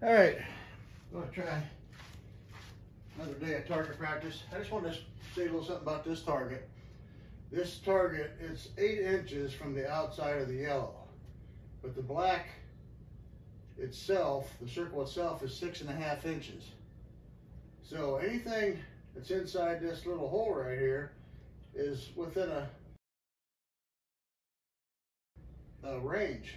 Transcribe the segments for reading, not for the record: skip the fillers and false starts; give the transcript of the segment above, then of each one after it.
All right, I'm gonna try another day of target practice. I just wanted to say a little something about this target. This target is 8 inches from the outside of the yellow, but the black itself, the circle itself, is 6.5 inches. So anything that's inside this little hole right here is within a range.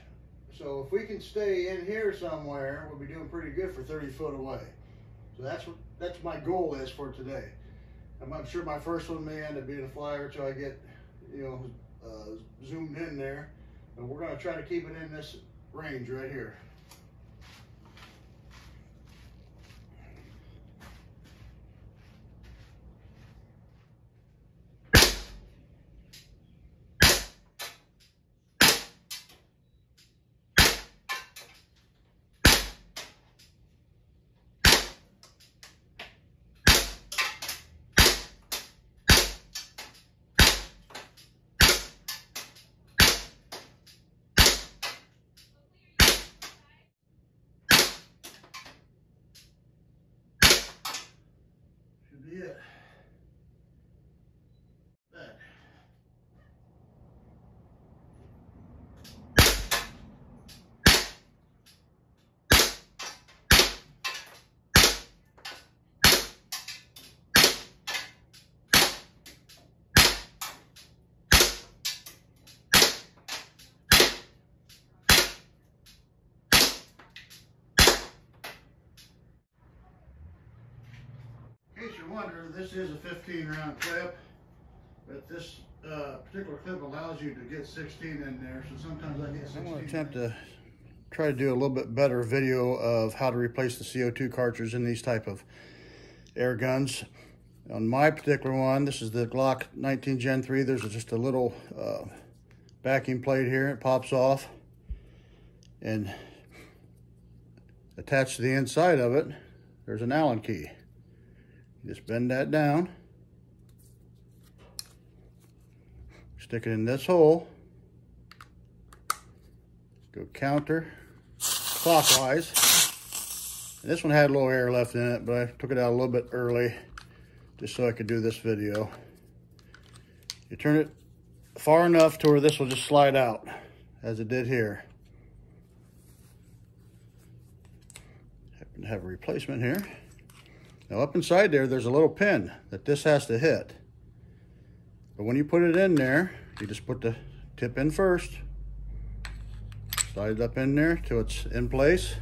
So if we can stay in here somewhere, we'll be doing pretty good for 30 foot away. So that's my goal is for today. I'm sure my first one may end up being a flyer until I get, zoomed in there. But we're going to try to keep it in this range right here. Be it. That. In case you're wondering, this is a 15 round clip, but this particular clip allows you to get 16 in there, so sometimes I get 16. I'm going to attempt to try to do a little bit better video of how to replace the CO2 cartridge in these type of air guns. On my particular one, this is the Glock 19 Gen 3, there's just a little backing plate here. It pops off, and attached to the inside of it, there's an Allen key. Just bend that down, stick it in this hole, go counter clockwise. And this one had a little air left in it, but I took it out a little bit early just so I could do this video. You turn it far enough to where this will just slide out as it did here. Happen to have a replacement here. Now up inside there, there's a little pin that this has to hit. But when you put it in there, you just put the tip in first. Slide it up in there till it's in place.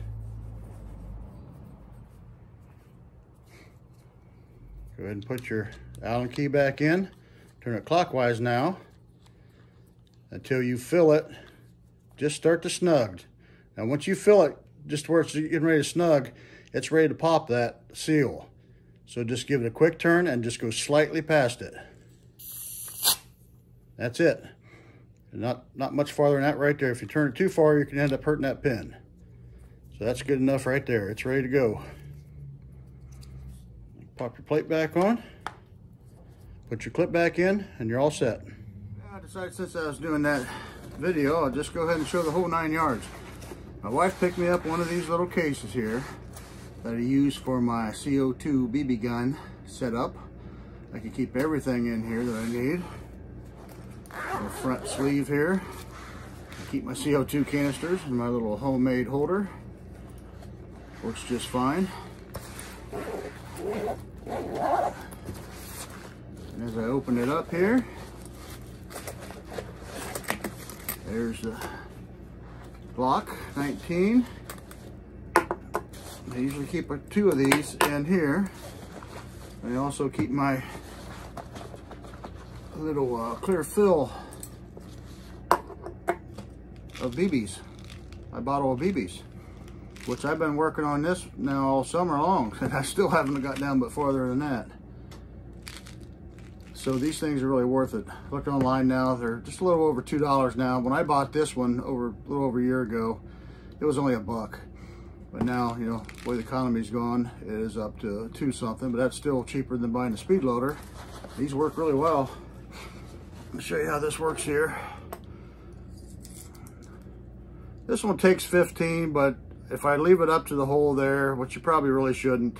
Go ahead and put your Allen key back in. Turn it clockwise now until you fill it. Just start to snug. Now once you fill it, just where it's getting ready to snug, it's ready to pop that seal. So just give it a quick turn and just go slightly past it. That's it. Not much farther than that right there. If you turn it too far, you can end up hurting that pin. So that's good enough right there. It's ready to go. Pop your plate back on. Put your clip back in and you're all set. I decided since I was doing that video, I'll just go ahead and show the whole 9 yards. My wife picked me up one of these little cases here that I use for my CO2 BB gun setup. I can keep everything in here that I need. The front sleeve here. I keep my CO2 canisters in my little homemade holder. Works just fine. And as I open it up here, there's the Glock 19. I usually keep 2 of these in here. I also keep my little clear fill of BBs, my bottle of BBs, which I've been working on this now all summer long, and I still haven't got down but farther than that. So these things are really worth it. Looked online now, they're just a little over $2 now. When I bought this one a little over a year ago, it was only $1. But now, the way the economy's gone, it is up to 2 something, but that's still cheaper than buying a speed loader. These work really well. I'll show you how this works here. This one takes 15, but if I leave it up to the hole there, which you probably really shouldn't,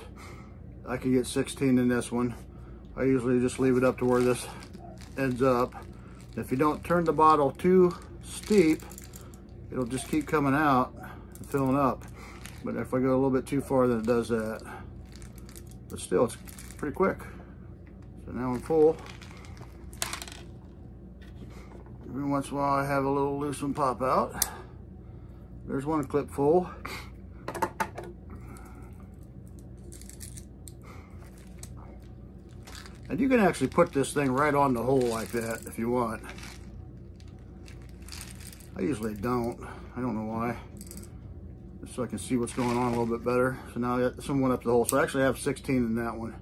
I can get 16 in this one. I usually just leave it up to where this ends up. If you don't turn the bottle too steep, it'll just keep coming out and filling up. But if I go a little bit too far, then it does that. But still, it's pretty quick. So now I'm full. Every once in a while I have a little loose one pop out. There's one clip full. And you can actually put this thing right on the hole like that if you want. I usually don't. I don't know why. Just so I can see what's going on a little bit better. So now I got some one up the hole. So I actually have 16 in that one.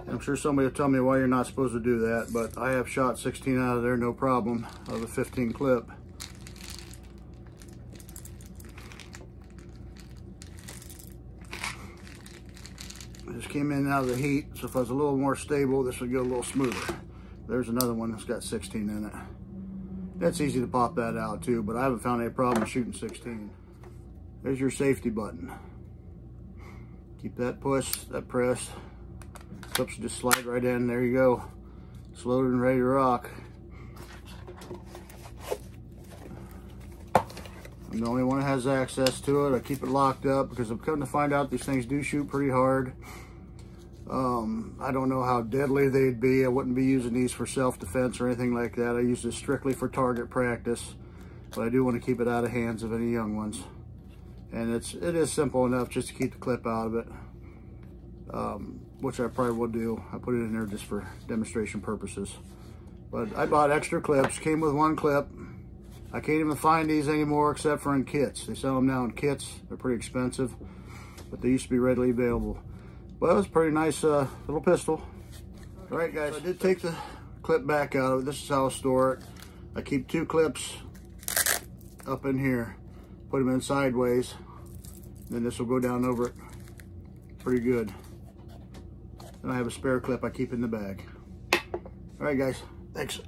I'm sure somebody will tell me why you're not supposed to do that, but I have shot 16 out of there, no problem, out of a 15 clip. I just came in out of the heat, so if I was a little more stable, this would go a little smoother. There's another one that's got 16 in it. That's easy to pop that out too, but I haven't found any problem shooting 16. There's your safety button. Keep that pressed. Clips just slide right in. There you go. It's loaded and ready to rock. I'm the only one that has access to it. I keep it locked up because I'm coming to find out these things do shoot pretty hard. I don't know how deadly they'd be. I wouldn't be using these for self-defense or anything like that. I use this strictly for target practice, but I do want to keep it out of hands of any young ones. And it is simple enough just to keep the clip out of it, which I probably will do. I put it in there just for demonstration purposes. But I bought extra clips, came with one clip. I can't even find these anymore except for in kits. They sell them now in kits. They're pretty expensive, but they used to be readily available. Well, it's a pretty nice little pistol. All right, guys, I did take the clip back out of it. This is how I store it. I keep 2 clips up in here, put them in sideways, then this will go down over it pretty good. And I have a spare clip I keep in the bag. All right, guys, thanks.